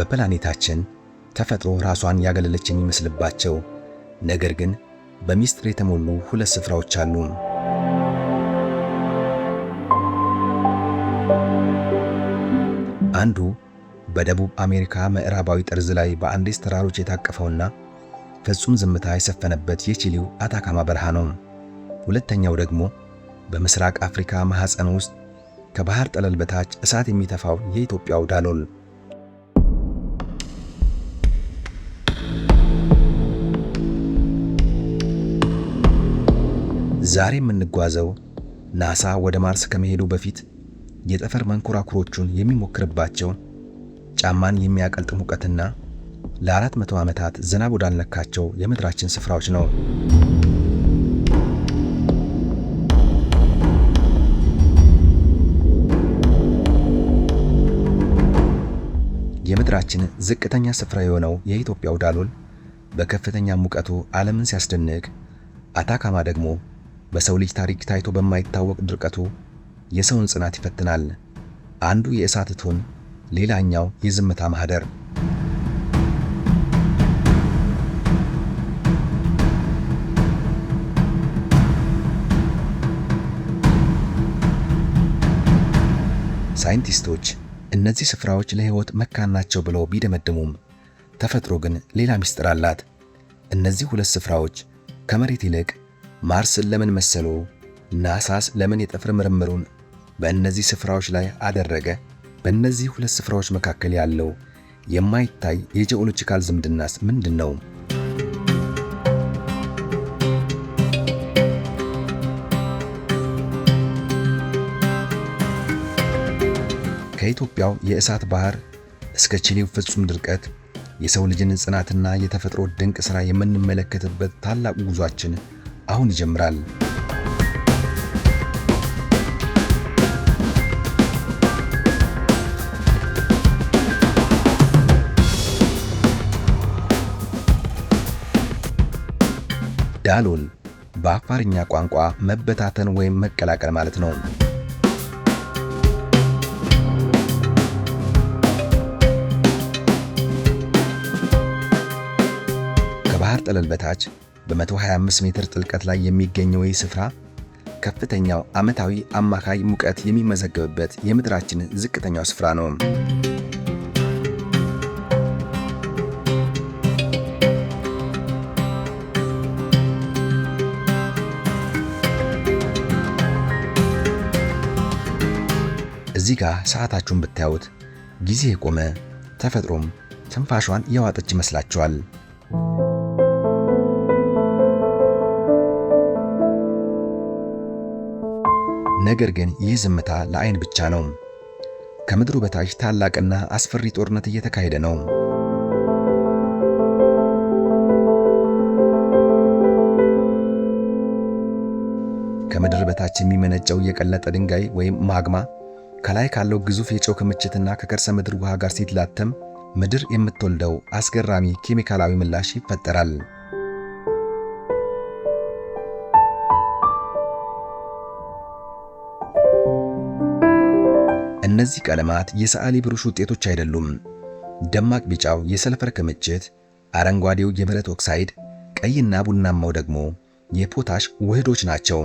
በፕላኔታችን ተፈጥሮ ራሷን ያገለለች የሚመስልባቸው ነገር ግን በሚስጥር የተሞሉ ሁለት ስፍራዎች አሉ። አንዱ በደቡብ አሜሪካ ምዕራባዊ ጠርዝ ላይ በአንዴስ ተራሮች የታቀፈውና ፍጹም ዝምታ የሰፈነበት የቺሊው አታካማ በረሃ ነው። ሁለተኛው ደግሞ በምስራቅ አፍሪካ ማህፀን ውስጥ ከባህር ጠለል በታች እሳት የሚተፋው የኢትዮጵያው ዳሎል። ዛሬ የምንጓዘው ናሳ ወደ ማርስ ከመሄዱ በፊት የጠፈር መንኮራኩሮቹን የሚሞክርባቸው ጫማን የሚያቀልጥ ሙቀትና ለ400 ዓመታት ዝናብ ወዳልነካቸው የምድራችን ስፍራዎች ነው። የምድራችን ዝቅተኛ ስፍራ የሆነው የኢትዮጵያው ዳሎል በከፍተኛ ሙቀቱ ዓለምን ሲያስደንቅ፣ አታካማ ደግሞ በሰው ልጅ ታሪክ ታይቶ በማይታወቅ ድርቀቱ የሰውን ጽናት ይፈትናል። አንዱ የእሳት እቶን፣ ሌላኛው የዝምታ ማህደር። ሳይንቲስቶች እነዚህ ስፍራዎች ለሕይወት መካን ናቸው ብለው ቢደመድሙም ተፈጥሮ ግን ሌላ ምስጢር አላት። እነዚህ ሁለት ስፍራዎች ከመሬት ይልቅ ማርስን ለምን መሰሉ? ናሳስ ለምን የጠፈር ምርምሩን በእነዚህ ስፍራዎች ላይ አደረገ? በእነዚህ ሁለት ስፍራዎች መካከል ያለው የማይታይ የጂኦሎጂካል ዝምድናስ ምንድን ነው? ከኢትዮጵያው የእሳት ባህር እስከ ቺሊው ፍጹም ድርቀት የሰው ልጅን ጽናትና የተፈጥሮ ድንቅ ሥራ የምንመለከትበት ታላቅ ጉዟችን አሁን ይጀምራል። ዳሎል በአፋርኛ ቋንቋ መበታተን ወይም መቀላቀል ማለት ነው። ከባህር ጠለል በታች በ125 ሜትር ጥልቀት ላይ የሚገኘው ይህ ስፍራ ከፍተኛው ዓመታዊ አማካይ ሙቀት የሚመዘገብበት የምድራችን ዝቅተኛው ስፍራ ነው። እዚህ ጋር ሰዓታችሁን ብታዩት ጊዜ የቆመ ተፈጥሮም ትንፋሿን የዋጠች ይመስላችኋል። ነገር ግን ይህ ዝምታ ለዓይን ብቻ ነው። ከምድሩ በታች ታላቅና አስፈሪ ጦርነት እየተካሄደ ነው። ከምድር በታች የሚመነጨው የቀለጠ ድንጋይ ወይም ማግማ ከላይ ካለው ግዙፍ የጨው ክምችትና ከከርሰ ምድር ውሃ ጋር ሲላተም ምድር የምትወልደው አስገራሚ ኬሚካላዊ ምላሽ ይፈጠራል። እነዚህ ቀለማት የሰዓሊ ብሩሽ ውጤቶች አይደሉም። ደማቅ ቢጫው የሰልፈር ክምችት፣ አረንጓዴው የብረት ኦክሳይድ፣ ቀይና ቡናማው ደግሞ የፖታሽ ውህዶች ናቸው።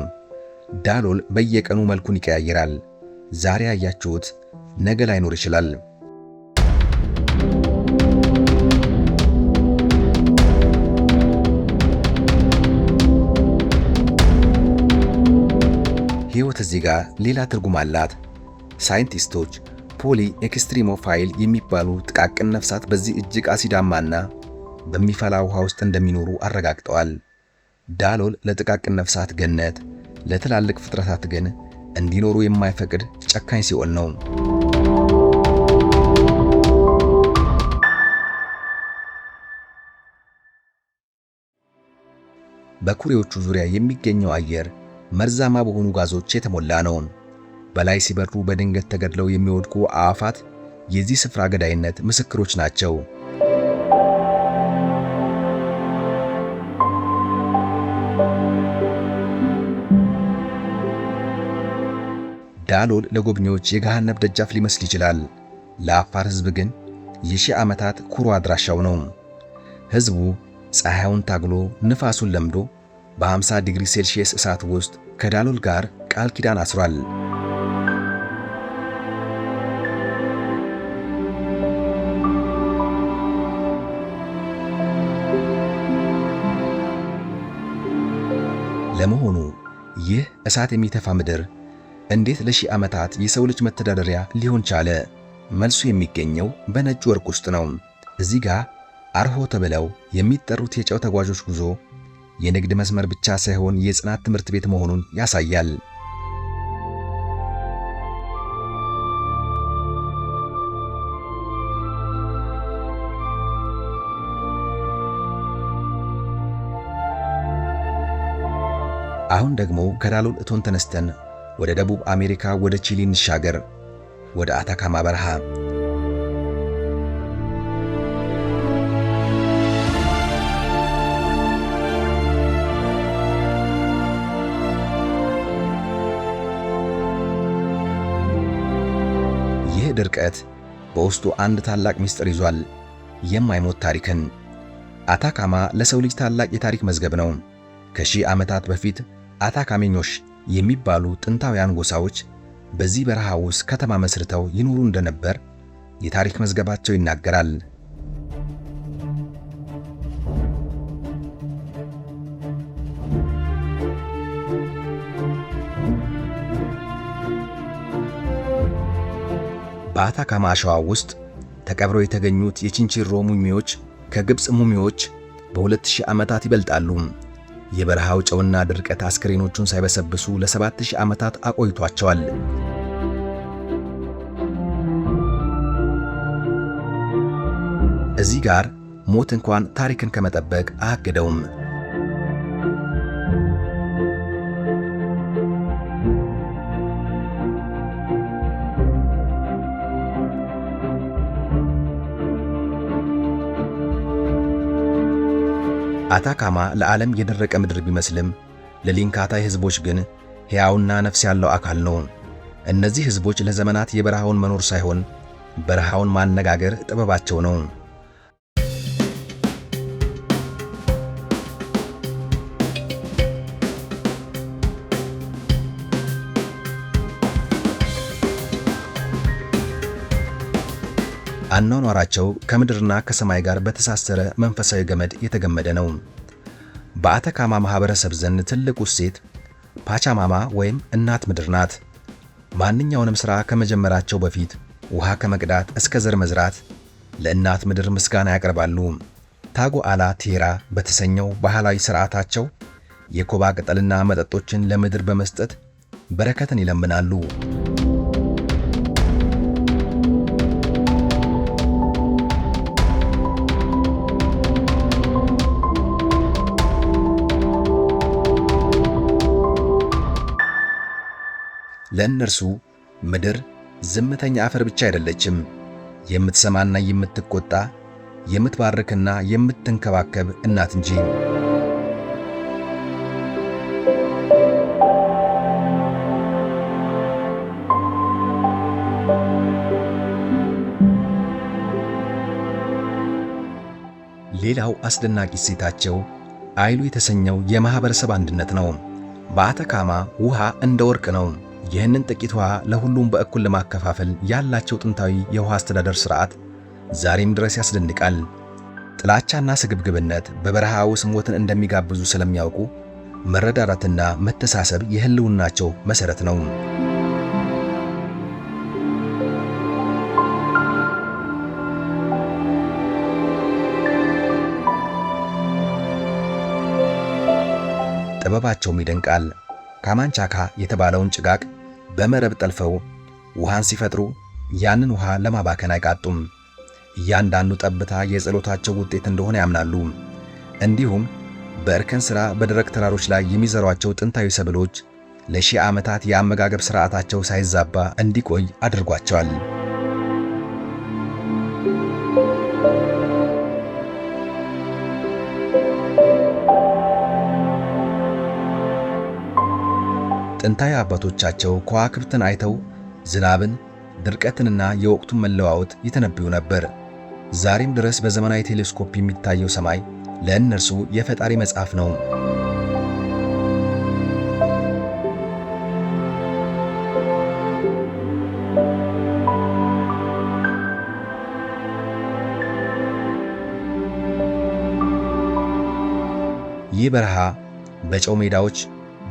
ዳሎል በየቀኑ መልኩን ይቀያየራል። ዛሬ ያያችሁት ነገ ላይኖር ይችላል። ሕይወት እዚህ ጋር ሌላ ትርጉም አላት። ሳይንቲስቶች ፖሊ ኤክስትሪሞፋይል የሚባሉ ጥቃቅን ነፍሳት በዚህ እጅግ አሲዳማና በሚፈላ ውሃ ውስጥ እንደሚኖሩ አረጋግጠዋል። ዳሎል ለጥቃቅን ነፍሳት ገነት፣ ለትላልቅ ፍጥረታት ግን እንዲኖሩ የማይፈቅድ ጨካኝ ሲኦል ነው። በኩሬዎቹ ዙሪያ የሚገኘው አየር መርዛማ በሆኑ ጋዞች የተሞላ ነው። በላይ ሲበሩ በድንገት ተገድለው የሚወድቁ አዕዋፋት የዚህ ስፍራ ገዳይነት ምስክሮች ናቸው። ዳሎል ለጎብኚዎች የገሃነም ደጃፍ ሊመስል ይችላል። ለአፋር ሕዝብ ግን የሺህ ዓመታት ኩሩ አድራሻው ነው። ሕዝቡ ፀሐዩን ታግሎ ንፋሱን ለምዶ በ50 ዲግሪ ሴልሺየስ እሳት ውስጥ ከዳሎል ጋር ቃል ኪዳን አስሯል። ለመሆኑ ይህ እሳት የሚተፋ ምድር እንዴት ለሺህ ዓመታት የሰው ልጅ መተዳደሪያ ሊሆን ቻለ? መልሱ የሚገኘው በነጭ ወርቅ ውስጥ ነው። እዚህ ጋር አርሆ ተብለው የሚጠሩት የጨው ተጓዦች ጉዞ የንግድ መስመር ብቻ ሳይሆን የጽናት ትምህርት ቤት መሆኑን ያሳያል። አሁን ደግሞ ከዳሎል እቶን ተነስተን ወደ ደቡብ አሜሪካ ወደ ቺሊ እንሻገር፣ ወደ አታካማ በረሃ። ይህ ድርቀት በውስጡ አንድ ታላቅ ምስጢር ይዟል፣ የማይሞት ታሪክን። አታካማ ለሰው ልጅ ታላቅ የታሪክ መዝገብ ነው። ከሺህ ዓመታት በፊት አታካሜኞች የሚባሉ ጥንታውያን ጎሳዎች በዚህ በረሃ ውስጥ ከተማ መስርተው ይኖሩ እንደነበር የታሪክ መዝገባቸው ይናገራል። በአታካማ አሸዋ ውስጥ ተቀብረው የተገኙት የቺንቺሮ ሙሚዎች ከግብፅ ሙሚዎች በ2000 ዓመታት ይበልጣሉ። የበረሃው ጨውና ድርቀት አስክሬኖቹን ሳይበሰብሱ ለ7000 ዓመታት አቆይቷቸዋል። እዚህ ጋር ሞት እንኳን ታሪክን ከመጠበቅ አያግደውም። አታካማ ለዓለም የደረቀ ምድር ቢመስልም ለሊንካታይ ሕዝቦች ግን ሕያውና ነፍስ ያለው አካል ነው። እነዚህ ሕዝቦች ለዘመናት የበረሃውን መኖር ሳይሆን በረሃውን ማነጋገር ጥበባቸው ነው። አኗኗራቸው ከምድርና ከሰማይ ጋር በተሳሰረ መንፈሳዊ ገመድ የተገመደ ነው። በአታካማ ማህበረሰብ ዘንድ ትልቁ እሴት ፓቻማማ ወይም እናት ምድር ናት። ማንኛውንም ሥራ ከመጀመራቸው በፊት ውሃ ከመቅዳት እስከ ዘር መዝራት ለእናት ምድር ምስጋና ያቀርባሉ። ታጎአላ ቴራ በተሰኘው ባህላዊ ሥርዓታቸው የኮባ ቅጠልና መጠጦችን ለምድር በመስጠት በረከትን ይለምናሉ። ለእነርሱ ምድር ዝምተኛ አፈር ብቻ አይደለችም፣ የምትሰማና የምትቆጣ፣ የምትባርክና የምትንከባከብ እናት እንጂ። ሌላው አስደናቂ እሴታቸው አይሉ የተሰኘው የማህበረሰብ አንድነት ነው። በአታካማ ውሃ እንደ ወርቅ ነው። ይህንን ጥቂት ውሃ ለሁሉም በእኩል ለማከፋፈል ያላቸው ጥንታዊ የውሃ አስተዳደር ሥርዓት ዛሬም ድረስ ያስደንቃል። ጥላቻና ስግብግብነት በበረሃ ውስጥ ሞትን እንደሚጋብዙ ስለሚያውቁ መረዳዳትና መተሳሰብ የህልውናቸው መሠረት ነው። ጥበባቸውም ይደንቃል። ካማንቻካ የተባለውን ጭጋግ በመረብ ጠልፈው ውሃን ሲፈጥሩ ያንን ውሃ ለማባከን አይቃጡም። እያንዳንዱ ጠብታ የጸሎታቸው ውጤት እንደሆነ ያምናሉ። እንዲሁም በእርከን ሥራ በደረቅ ተራሮች ላይ የሚዘሯቸው ጥንታዊ ሰብሎች ለሺህ ዓመታት የአመጋገብ ሥርዓታቸው ሳይዛባ እንዲቆይ አድርጓቸዋል። ጥንታዊ አባቶቻቸው ከዋክብትን አይተው ዝናብን፣ ድርቀትንና የወቅቱን መለዋወጥ ይተነብዩ ነበር። ዛሬም ድረስ በዘመናዊ ቴሌስኮፕ የሚታየው ሰማይ ለእነርሱ የፈጣሪ መጽሐፍ ነው። ይህ በረሃ በጨው ሜዳዎች፣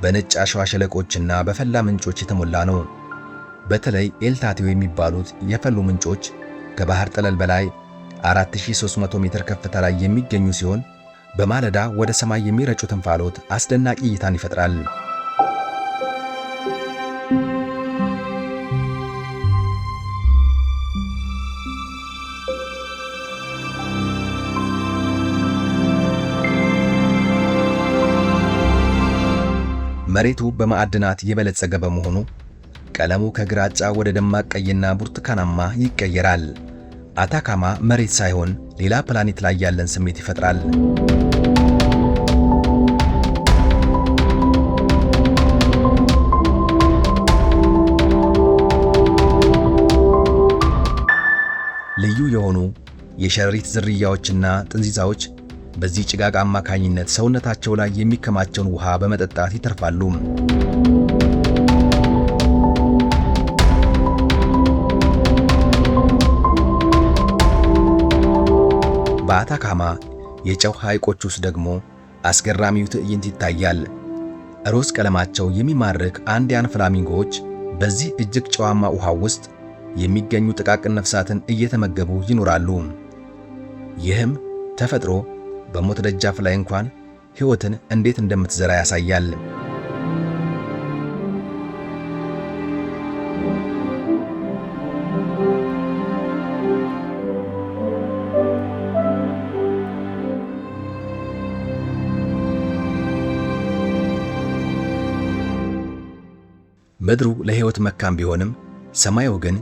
በነጭ አሸዋ ሸለቆችና በፈላ ምንጮች የተሞላ ነው። በተለይ ኤልታቴው የሚባሉት የፈሉ ምንጮች ከባህር ጠለል በላይ 4300 ሜትር ከፍታ ላይ የሚገኙ ሲሆን በማለዳ ወደ ሰማይ የሚረጩት እንፋሎት አስደናቂ እይታን ይፈጥራል። መሬቱ በማዕድናት የበለጸገ በመሆኑ ቀለሙ ከግራጫ ወደ ደማቅ ቀይና ብርቱካናማ ይቀየራል። አታካማ መሬት ሳይሆን ሌላ ፕላኔት ላይ ያለን ስሜት ይፈጥራል። ልዩ የሆኑ የሸረሪት ዝርያዎችና ጥንዚዛዎች በዚህ ጭጋግ አማካኝነት ሰውነታቸው ላይ የሚከማቸውን ውሃ በመጠጣት ይተርፋሉ። በአታካማ የጨው ሐይቆች ውስጥ ደግሞ አስገራሚው ትዕይንት ይታያል። ሮዝ ቀለማቸው የሚማርክ አንዲያን ፍላሚንጎዎች በዚህ እጅግ ጨዋማ ውሃ ውስጥ የሚገኙ ጥቃቅን ነፍሳትን እየተመገቡ ይኖራሉ። ይህም ተፈጥሮ በሞት ደጃፍ ላይ እንኳን ሕይወትን እንዴት እንደምትዘራ ያሳያል። ምድሩ ለሕይወት መካን ቢሆንም ሰማዩ ግን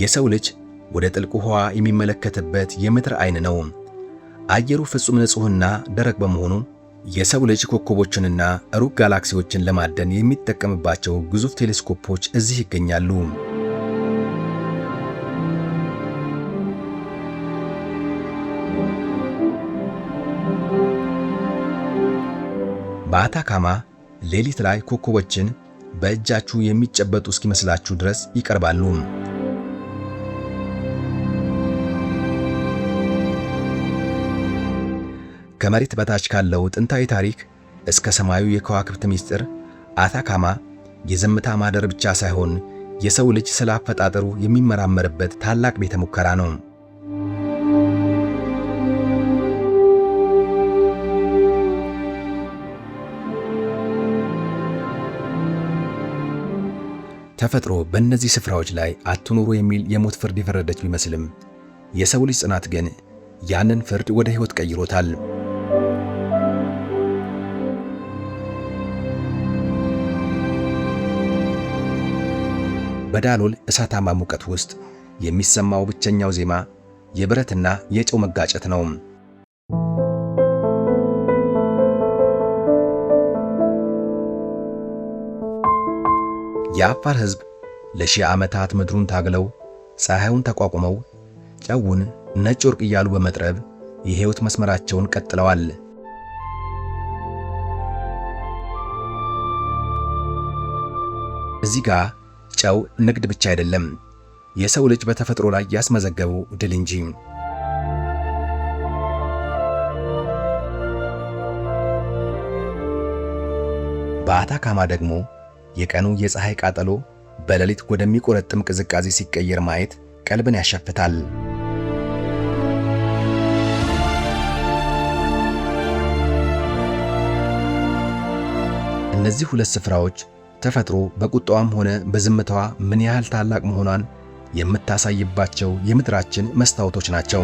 የሰው ልጅ ወደ ጥልቁ ውኃ የሚመለከትበት የምድር ዓይን ነው። አየሩ ፍጹም ንጹሕና ደረቅ በመሆኑ የሰው ልጅ ኮከቦችንና ሩቅ ጋላክሲዎችን ለማደን የሚጠቀምባቸው ግዙፍ ቴሌስኮፖች እዚህ ይገኛሉ። በአታካማ ሌሊት ላይ ኮከቦችን በእጃችሁ የሚጨበጡ እስኪመስላችሁ ድረስ ይቀርባሉ። ከመሬት በታች ካለው ጥንታዊ ታሪክ እስከ ሰማዩ የከዋክብት ምስጢር አታካማ የዝምታ ማደር ብቻ ሳይሆን የሰው ልጅ ስለ አፈጣጠሩ የሚመራመርበት ታላቅ ቤተ ሙከራ ነው። ተፈጥሮ በእነዚህ ስፍራዎች ላይ አትኑሩ የሚል የሞት ፍርድ የፈረደች ቢመስልም የሰው ልጅ ጽናት ግን ያንን ፍርድ ወደ ሕይወት ቀይሮታል። በዳሎል እሳታማ ሙቀት ውስጥ የሚሰማው ብቸኛው ዜማ የብረትና የጨው መጋጨት ነው። የአፋር ሕዝብ ለሺህ ዓመታት ምድሩን ታግለው ፀሐዩን ተቋቁመው ጨውን ነጭ ወርቅ እያሉ በመጥረብ የሕይወት መስመራቸውን ቀጥለዋል። እዚህ ጋር ጨው ንግድ ብቻ አይደለም፣ የሰው ልጅ በተፈጥሮ ላይ ያስመዘገቡ ድል እንጂ። በአታካማ ደግሞ የቀኑ የፀሐይ ቃጠሎ በሌሊት ወደሚቆረጥም ቅዝቃዜ ሲቀየር ማየት ቀልብን ያሸፍታል። እነዚህ ሁለት ስፍራዎች ተፈጥሮ በቁጣዋም ሆነ በዝምታዋ ምን ያህል ታላቅ መሆኗን የምታሳይባቸው የምድራችን መስታወቶች ናቸው።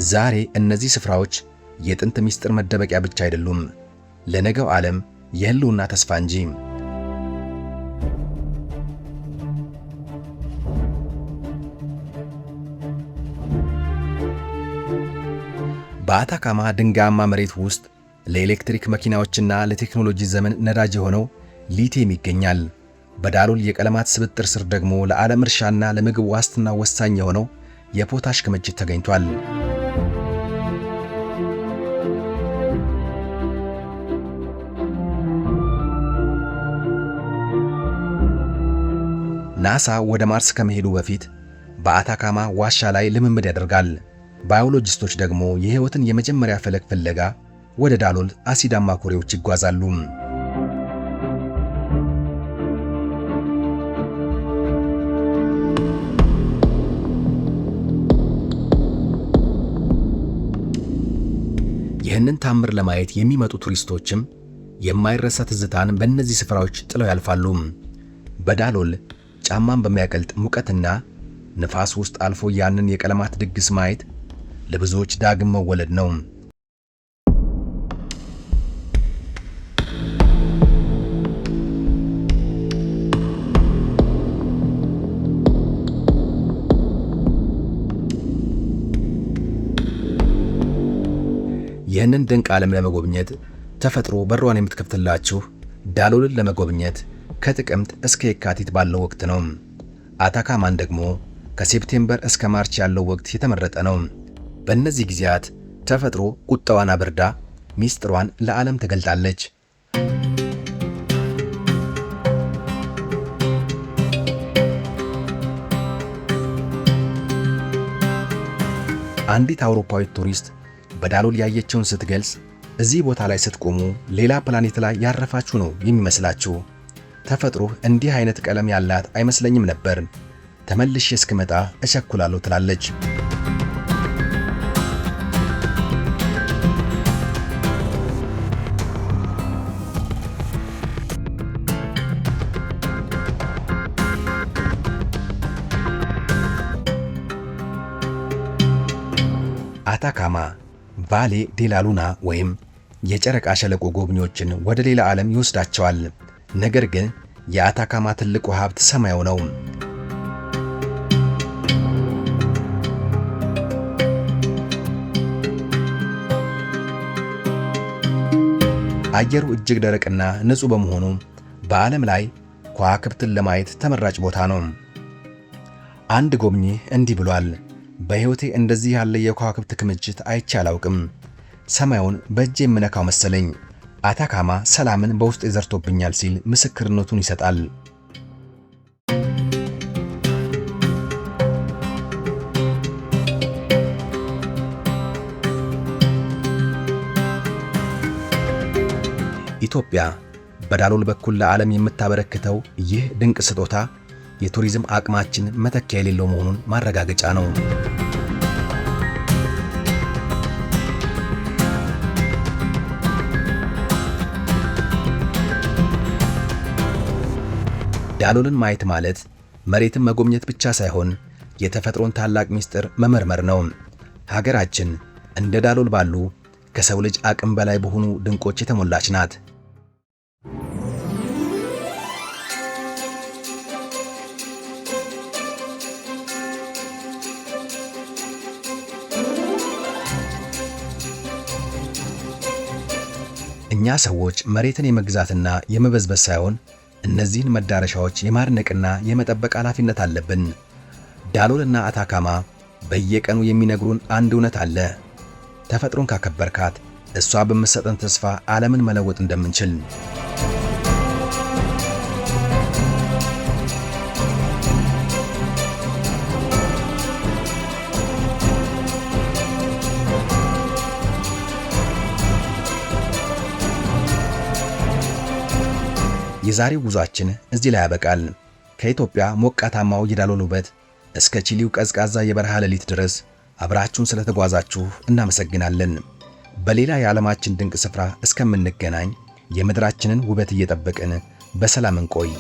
ዛሬ እነዚህ ስፍራዎች የጥንት ምስጢር መደበቂያ ብቻ አይደሉም፣ ለነገው ዓለም የህልውና ተስፋ እንጂ። በአታካማ ድንጋያማ መሬት ውስጥ ለኤሌክትሪክ መኪናዎችና ለቴክኖሎጂ ዘመን ነዳጅ የሆነው ሊቲየም ይገኛል። በዳሎል የቀለማት ስብጥር ስር ደግሞ ለዓለም እርሻና ለምግብ ዋስትና ወሳኝ የሆነው የፖታሽ ክምችት ተገኝቷል። ናሳ ወደ ማርስ ከመሄዱ በፊት በአታካማ ዋሻ ላይ ልምምድ ያደርጋል። ባዮሎጂስቶች ደግሞ የሕይወትን የመጀመሪያ ፈለግ ፍለጋ ወደ ዳሎል አሲዳማ ኩሬዎች ይጓዛሉ። ይህንን ታምር ለማየት የሚመጡ ቱሪስቶችም የማይረሳ ትዝታን በእነዚህ ስፍራዎች ጥለው ያልፋሉ። በዳሎል ጫማን በሚያቀልጥ ሙቀትና ንፋስ ውስጥ አልፎ ያንን የቀለማት ድግስ ማየት ለብዙዎች ዳግም መወለድ ነው። ይህንን ድንቅ ዓለም ለመጎብኘት ተፈጥሮ በሯን የምትከፍትላችሁ ዳሎልን ለመጎብኘት ከጥቅምት እስከ የካቲት ባለው ወቅት ነው። አታካማን ደግሞ ከሴፕቴምበር እስከ ማርች ያለው ወቅት የተመረጠ ነው። በእነዚህ ጊዜያት ተፈጥሮ ቁጣዋን አብርዳ ሚስጥሯን ለዓለም ትገልጣለች። አንዲት አውሮፓዊት ቱሪስት በዳሎል ያየችውን ስትገልጽ እዚህ ቦታ ላይ ስትቆሙ ሌላ ፕላኔት ላይ ያረፋችሁ ነው የሚመስላችሁ። ተፈጥሮ እንዲህ አይነት ቀለም ያላት አይመስለኝም ነበር። ተመልሼ እስክመጣ እቸኩላለሁ ትላለች። አታካማ ቫሌ ዴላ ሉና ወይም የጨረቃ ሸለቆ ጎብኚዎችን ወደ ሌላ ዓለም ይወስዳቸዋል። ነገር ግን የአታካማ ትልቁ ሀብት ሰማዩ ነው። አየሩ እጅግ ደረቅና ንጹህ በመሆኑ በዓለም ላይ ከዋክብትን ለማየት ተመራጭ ቦታ ነው። አንድ ጎብኚ እንዲህ ብሏል። በሕይወቴ እንደዚህ ያለ የከዋክብት ክምችት አይቼ አላውቅም። ሰማዩን በእጄ የምነካው መሰለኝ። አታካማ ሰላምን በውስጥ ዘርቶብኛል ሲል ምስክርነቱን ይሰጣል። ኢትዮጵያ በዳሎል በኩል ለዓለም የምታበረክተው ይህ ድንቅ ስጦታ የቱሪዝም አቅማችን መተኪያ የሌለው መሆኑን ማረጋገጫ ነው። ዳሎልን ማየት ማለት መሬትን መጎብኘት ብቻ ሳይሆን የተፈጥሮን ታላቅ ምስጢር መመርመር ነው። ሀገራችን እንደ ዳሎል ባሉ ከሰው ልጅ አቅም በላይ በሆኑ ድንቆች የተሞላች ናት። እኛ ሰዎች መሬትን የመግዛትና የመበዝበዝ ሳይሆን እነዚህን መዳረሻዎች የማድነቅና የመጠበቅ ኃላፊነት አለብን። ዳሎልና አታካማ በየቀኑ የሚነግሩን አንድ እውነት አለ። ተፈጥሮን ካከበርካት እሷ በምትሰጠን ተስፋ ዓለምን መለወጥ እንደምንችል። የዛሬው ጉዟችን እዚህ ላይ ያበቃል። ከኢትዮጵያ ሞቃታማው የዳሎል ውበት እስከ ቺሊው ቀዝቃዛ የበረሃ ሌሊት ድረስ አብራችሁን ስለተጓዛችሁ እናመሰግናለን። በሌላ የዓለማችን ድንቅ ስፍራ እስከምንገናኝ የምድራችንን ውበት እየጠበቅን በሰላም እንቆይ።